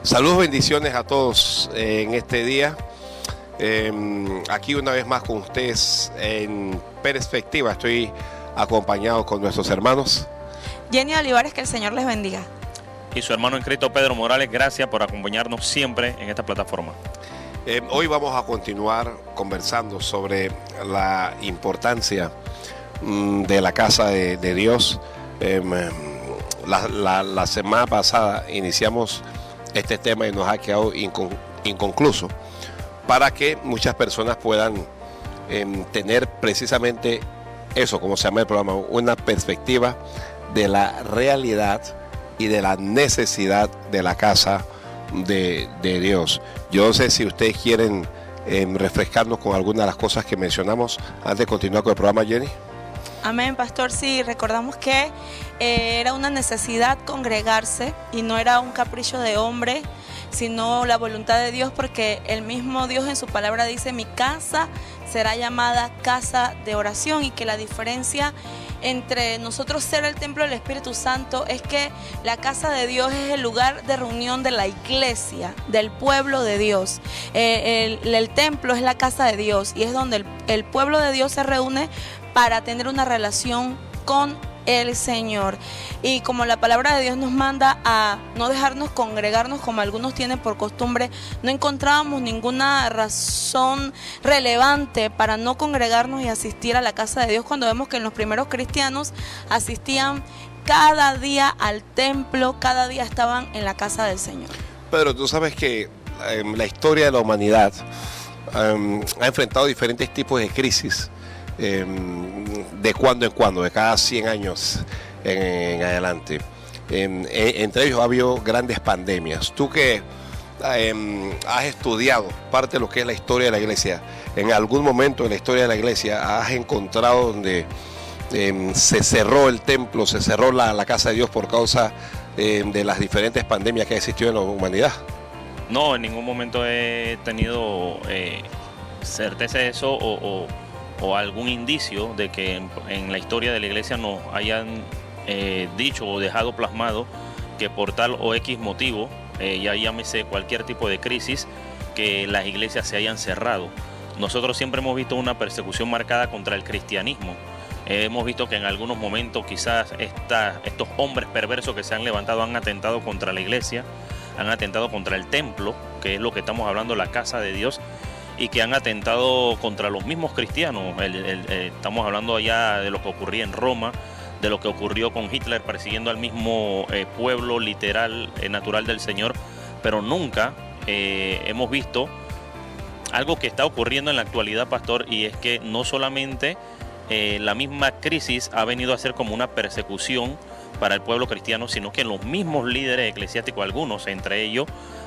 Saludos, bendiciones a todos en este día. Aquí una vez más con ustedes en Perspectiva. Estoy acompañado con nuestros hermanos Jenny Olivares, que el Señor les bendiga. Y su hermano en Cristo, Pedro Morales, gracias por acompañarnos siempre en esta plataforma. Hoy vamos a continuar conversando sobre la importancia de la casa de Dios. La semana pasada iniciamos este tema y nos ha quedado inconcluso, para que muchas personas puedan tener precisamente eso, como se llama el programa, una perspectiva de la realidad y de la necesidad de la casa de Dios. Yo no sé si ustedes quieren refrescarnos con algunas de las cosas que mencionamos antes de continuar con el programa, Jenny. Amén, pastor. Sí, recordamos que era una necesidad congregarse y no era un capricho de hombre, sino la voluntad de Dios, porque el mismo Dios en su palabra dice: mi casa será llamada casa de oración, y que la diferencia entre nosotros ser el templo del Espíritu Santo es que la casa de Dios es el lugar de reunión de la iglesia, del pueblo de Dios. El templo es la casa de Dios y es donde el pueblo de Dios se reúne para tener una relación con el Señor. Y como la palabra de Dios nos manda a no dejarnos congregarnos como algunos tienen por costumbre, no encontrábamos ninguna razón relevante para no congregarnos y asistir a la casa de Dios, cuando vemos que los primeros cristianos asistían cada día al templo, cada día estaban en la casa del Señor. Pedro, tú sabes que la historia de la humanidad ha enfrentado diferentes tipos de crisis, de cuando en cuando, de cada 100 años en adelante. Entre ellos ha habido grandes pandemias. Tú que has estudiado parte de lo que es la historia de la iglesia, ¿en algún momento de la historia de la iglesia has encontrado donde se cerró el templo, se cerró la casa de Dios por causa de las diferentes pandemias que ha existido en la humanidad? No, en ningún momento he tenido certeza de eso o algún indicio de que en la historia de la iglesia nos hayan dicho o dejado plasmado que por tal o X motivo, ya llámese cualquier tipo de crisis, que las iglesias se hayan cerrado. Nosotros siempre hemos visto una persecución marcada contra el cristianismo. Hemos visto que en algunos momentos quizás estos hombres perversos que se han levantado han atentado contra la iglesia, han atentado contra el templo, que es lo que estamos hablando, la casa de Dios, y que han atentado contra los mismos cristianos. Estamos hablando allá de lo que ocurría en Roma, de lo que ocurrió con Hitler persiguiendo al mismo pueblo literal, natural del Señor, pero nunca hemos visto algo que está ocurriendo en la actualidad, pastor, y es que no solamente la misma crisis ha venido a ser como una persecución para el pueblo cristiano, sino que los mismos líderes eclesiásticos, algunos entre ellos,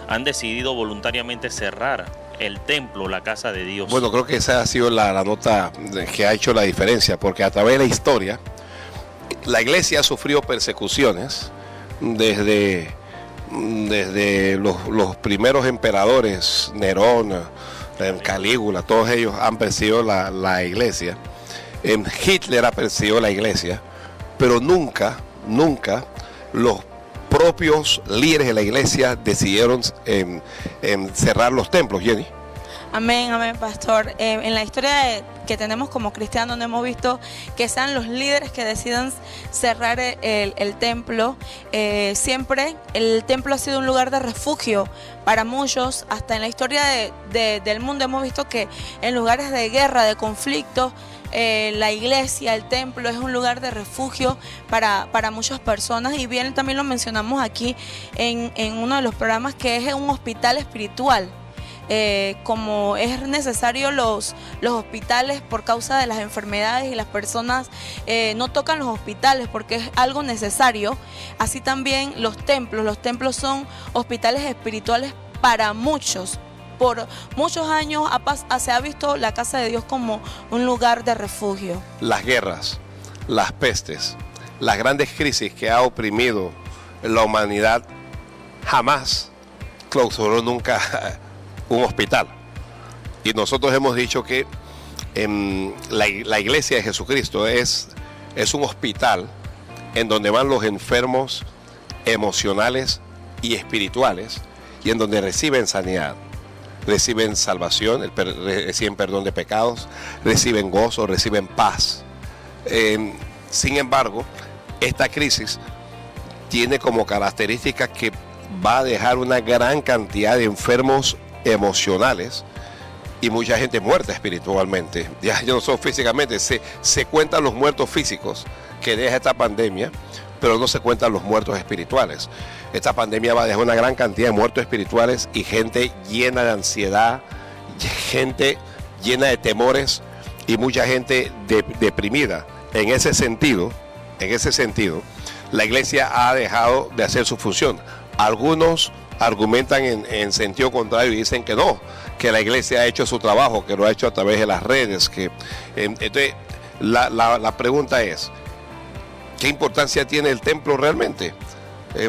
han decidido voluntariamente cerrar el templo, la casa de Dios. Bueno, creo que esa ha sido la nota que ha hecho la diferencia, porque a través de la historia la iglesia ha sufrido persecuciones desde los primeros emperadores, Nerón, Calígula, todos ellos han perseguido la iglesia. Hitler ha perseguido la iglesia, pero nunca los propios líderes de la iglesia decidieron cerrar los templos, Jenny. Amén, amén, pastor. En la historia que tenemos como cristianos no hemos visto que sean los líderes que decidan cerrar el templo. Siempre el templo ha sido un lugar de refugio para muchos. Hasta en la historia del mundo hemos visto que en lugares de guerra, de conflictos, la iglesia, el templo es un lugar de refugio para muchas personas. Y bien, también lo mencionamos aquí en uno de los programas, que es un hospital espiritual. Como es necesario los hospitales por causa de las enfermedades, y las personas no tocan los hospitales porque es algo necesario, así también los templos son hospitales espirituales para muchos. Por muchos años se ha visto la casa de Dios como un lugar de refugio. Las guerras, las pestes, las grandes crisis que ha oprimido la humanidad, jamás clausuró nunca un hospital. Y nosotros hemos dicho que la iglesia de Jesucristo es un hospital en donde van los enfermos emocionales y espirituales, y en donde reciben sanidad, reciben salvación, reciben perdón de pecados, reciben gozo, reciben paz. Sin embargo, esta crisis tiene como característica que va a dejar una gran cantidad de enfermos emocionales y mucha gente muerta espiritualmente. Ya no solo físicamente, se cuentan los muertos físicos que deja esta pandemia, pero no se cuentan los muertos espirituales. Esta pandemia va a dejar una gran cantidad de muertos espirituales y gente llena de ansiedad, gente llena de temores y mucha gente deprimida. En ese sentido, la iglesia ha dejado de hacer su función. Algunos argumentan en sentido contrario y dicen que no, que la iglesia ha hecho su trabajo, que lo ha hecho a través de las redes. Entonces, la pregunta es, ¿qué importancia tiene el templo realmente?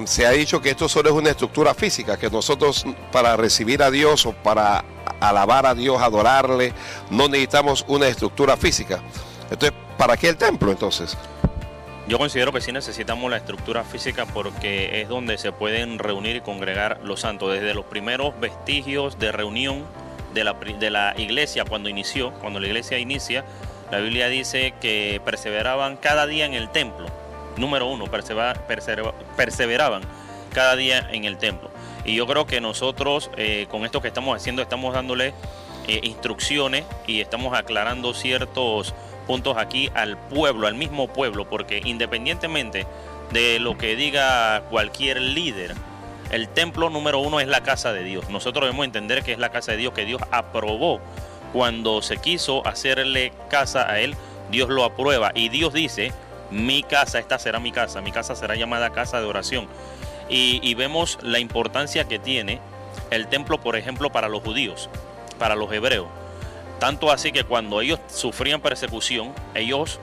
Se ha dicho que esto solo es una estructura física, que nosotros para recibir a Dios o para alabar a Dios, adorarle, no necesitamos una estructura física. Entonces, ¿para qué el templo entonces? Yo considero que sí necesitamos la estructura física porque es donde se pueden reunir y congregar los santos. Desde los primeros vestigios de reunión de la iglesia cuando la iglesia inicia, la Biblia dice que perseveraban cada día en el templo. Número uno, perseveraban cada día en el templo. Y yo creo que nosotros con esto que estamos haciendo estamos dándole instrucciones y estamos aclarando ciertos puntos aquí al pueblo, al mismo pueblo, porque independientemente de lo que diga cualquier líder, el templo número uno es la casa de Dios. Nosotros debemos entender que es la casa de Dios, que Dios aprobó cuando se quiso hacerle casa a él. Dios lo aprueba y Dios dice: mi casa, esta será mi casa será llamada casa de oración. Y vemos la importancia que tiene el templo, por ejemplo, para los judíos, para los hebreos. Tanto así que cuando ellos sufrían persecución, ellos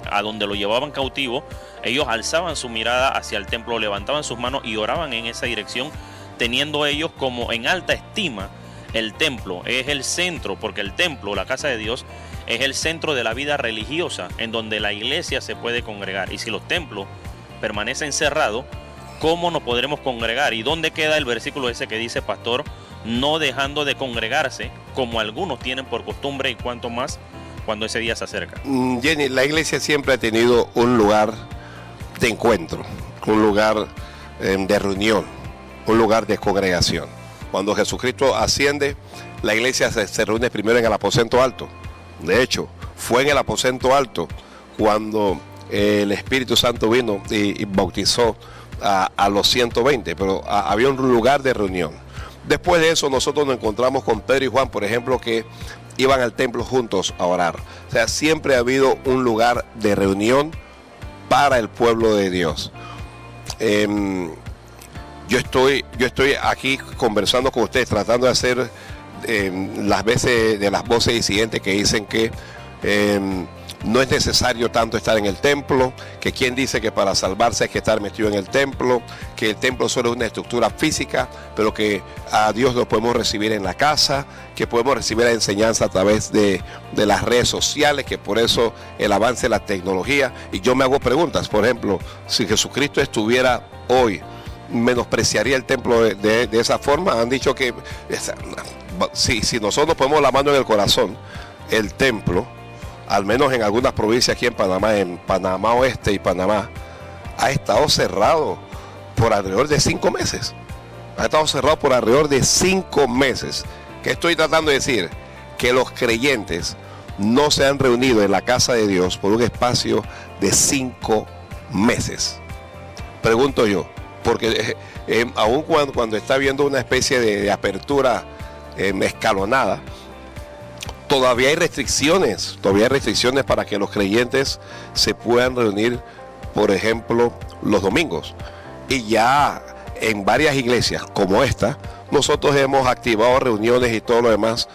a donde lo llevaban cautivo, ellos alzaban su mirada hacia el templo, levantaban sus manos y oraban en esa dirección, teniendo ellos como en alta estima el templo. Es el centro, porque el templo, la casa de Dios, es el centro de la vida religiosa, en donde la iglesia se puede congregar. Y si los templos permanecen cerrados, ¿cómo nos podremos congregar? ¿Y dónde queda el versículo ese que dice, pastor, no dejando de congregarse, como algunos tienen por costumbre, y cuanto más cuando ese día se acerca? Jenny, la iglesia siempre ha tenido un lugar de encuentro, un lugar de reunión, un lugar de congregación. Cuando Jesucristo asciende, la iglesia se reúne primero en el aposento alto. De hecho, fue en el aposento alto cuando el Espíritu Santo vino y bautizó a los 120, pero había un lugar de reunión. Después de eso nosotros nos encontramos con Pedro y Juan, por ejemplo, que iban al templo juntos a orar. O sea, siempre ha habido un lugar de reunión para el pueblo de Dios. Yo estoy aquí conversando con ustedes, tratando de hacer las veces de las voces disidentes que dicen que no es necesario tanto estar en el templo, que quien dice que para salvarse hay que estar metido en el templo, que el templo solo es una estructura física, pero que a Dios lo podemos recibir en la casa, que podemos recibir la enseñanza a través de las redes sociales, que por eso el avance de la tecnología. Y yo me hago preguntas, por ejemplo, si Jesucristo estuviera hoy, ¿menospreciaría el templo de esa forma? Han dicho que si nosotros ponemos la mano en el corazón, el templo, al menos en algunas provincias aquí en Panamá Oeste y Panamá, ha estado cerrado por alrededor de 5 meses. Ha estado cerrado por alrededor de 5 meses. ¿Qué estoy tratando de decir? Que los creyentes no se han reunido en la casa de Dios por un espacio de 5 meses. Pregunto yo, porque aun cuando está habiendo una especie de apertura escalonada, todavía hay restricciones para que los creyentes se puedan reunir, por ejemplo, los domingos. Y ya en varias iglesias como esta, nosotros hemos activado reuniones y todo lo demás,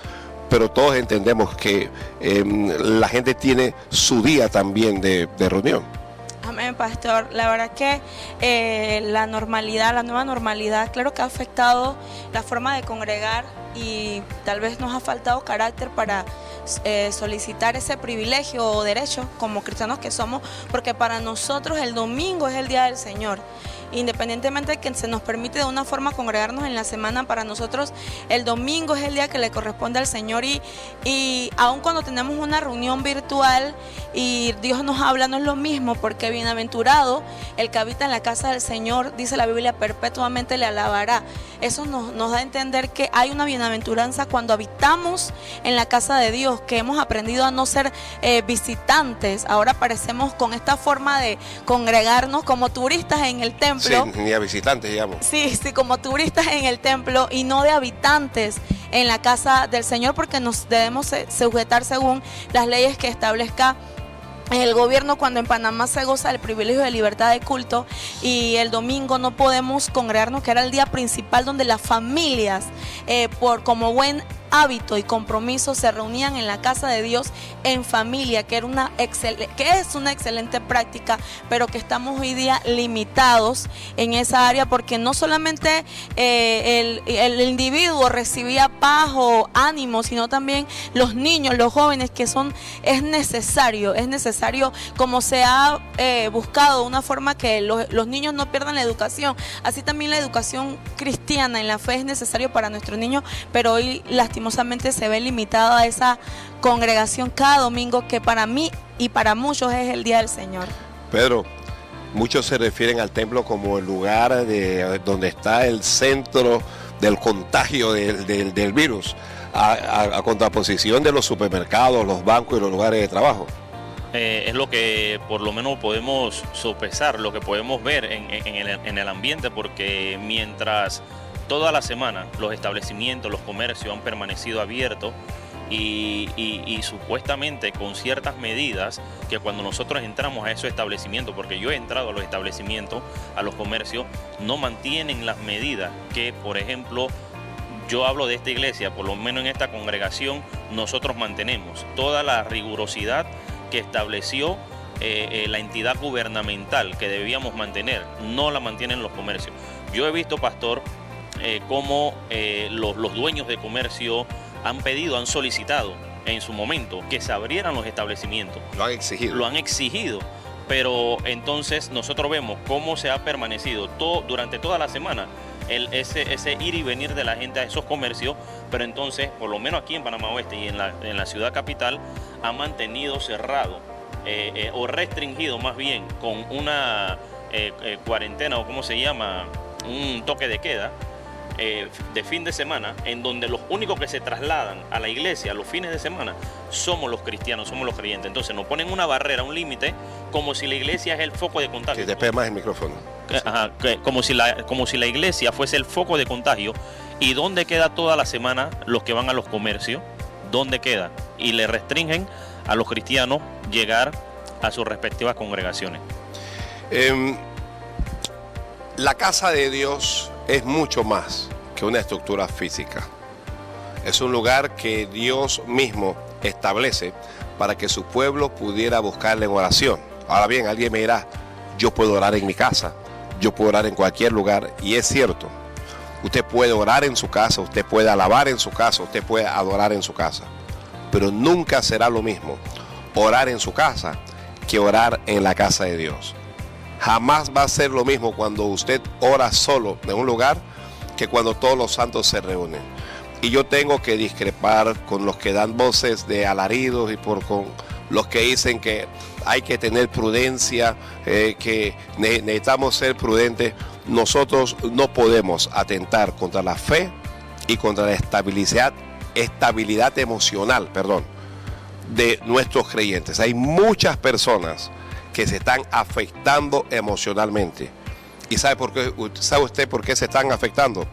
pero todos entendemos que la gente tiene su día también de reunión. Amén, pastor. La verdad que la nueva normalidad, claro que ha afectado la forma de congregar y tal vez nos ha faltado carácter para solicitar ese privilegio o derecho como cristianos que somos, porque para nosotros el domingo es el día del Señor independientemente de que se nos permite de una forma congregarnos en la semana, para nosotros el domingo es el día que le corresponde al Señor, y aun cuando tenemos una reunión virtual y Dios nos habla, no es lo mismo, porque bienaventurado el que habita en la casa del Señor, dice la Biblia, perpetuamente le alabará. Eso nos da a entender que hay una bienaventuranza cuando habitamos en la casa de Dios, que hemos aprendido a no ser visitantes. Ahora parecemos con esta forma de congregarnos como turistas en el templo. Sí, ni a visitantes, digamos. Sí, como turistas en el templo y no de habitantes en la casa del Señor, porque nos debemos sujetar según las leyes que establezca el gobierno. Cuando en Panamá se goza del privilegio de libertad de culto, y el domingo no podemos congregarnos, que era el día principal donde las familias, como buen hábito y compromiso, se reunían en la casa de Dios en familia, que es una excelente práctica, pero que estamos hoy día limitados en esa área, porque no solamente el individuo recibía paz o ánimo, sino también los niños, los jóvenes, que es necesario, como se ha buscado una forma que los niños no pierdan la educación, así también la educación cristiana en la fe es necesario para nuestros niños, pero hoy lastimosamente se ve limitado a esa congregación cada domingo, que para mí y para muchos es el día del Señor. Pedro, muchos se refieren al templo como el lugar donde está el centro del contagio del virus, a contraposición de los supermercados, los bancos y los lugares de trabajo. Es lo que por lo menos podemos sopesar, lo que podemos ver en el ambiente, porque mientras toda la semana los establecimientos, los comercios han permanecido abiertos y supuestamente con ciertas medidas, que cuando nosotros entramos a esos establecimientos, porque yo he entrado a los establecimientos, a los comercios, no mantienen las medidas que, por ejemplo, yo hablo de esta iglesia, por lo menos en esta congregación, nosotros mantenemos toda la rigurosidad que estableció la entidad gubernamental que debíamos mantener. No la mantienen los comercios. Yo he visto, pastor, cómo los dueños de comercio han solicitado en su momento que se abrieran los establecimientos. Lo han exigido. Lo han exigido, pero entonces nosotros vemos cómo se ha permanecido durante toda la semana ese ir y venir de la gente a esos comercios, pero entonces, por lo menos aquí en Panamá Oeste y en la ciudad capital, ha mantenido cerrado o restringido más bien con una cuarentena, o cómo se llama, un toque de queda de fin de semana, en donde los únicos que se trasladan a la iglesia los fines de semana somos los cristianos, somos los creyentes. Entonces nos ponen una barrera, un límite, como si la iglesia es el foco de contagio. Si te pegas más el micrófono. Ajá, como si la iglesia fuese el foco de contagio. ¿Y dónde queda toda la semana los que van a los comercios? ¿Dónde queda? Y le restringen a los cristianos llegar a sus respectivas congregaciones. La casa de Dios es mucho más que una estructura física. Es un lugar que Dios mismo establece para que su pueblo pudiera buscarle en oración. Ahora bien, alguien me dirá, yo puedo orar en mi casa, yo puedo orar en cualquier lugar, y es cierto. Usted puede orar en su casa, usted puede alabar en su casa, usted puede adorar en su casa, pero nunca será lo mismo orar en su casa que orar en la casa de Dios. Jamás va a ser lo mismo cuando usted ora solo en un lugar que cuando todos los santos se reúnen. Y yo tengo que discrepar con los que dan voces de alaridos y con los que dicen que hay que tener prudencia, que necesitamos ser prudentes. Nosotros no podemos atentar contra la fe y contra la estabilidad emocional, de nuestros creyentes. Hay muchas personas que se están afectando emocionalmente. ¿Y sabe usted por qué se están afectando?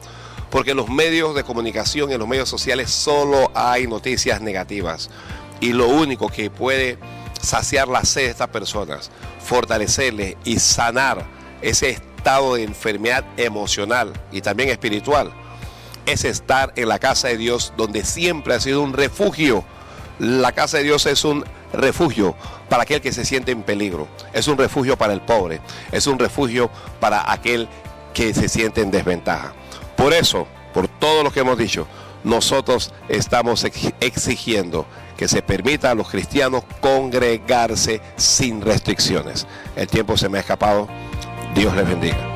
Porque en los medios de comunicación, en los medios sociales, solo hay noticias negativas. Y lo único que puede saciar la sed de estas personas, fortalecerles y sanar ese estado de enfermedad emocional y también espiritual, es estar en la casa de Dios, donde siempre ha sido un refugio. La casa de Dios es un refugio para aquel que se siente en peligro, es un refugio para el pobre, es un refugio para aquel que se siente en desventaja. Por eso, por todo lo que hemos dicho, nosotros estamos exigiendo que se permita a los cristianos congregarse sin restricciones. El tiempo se me ha escapado. Dios les bendiga.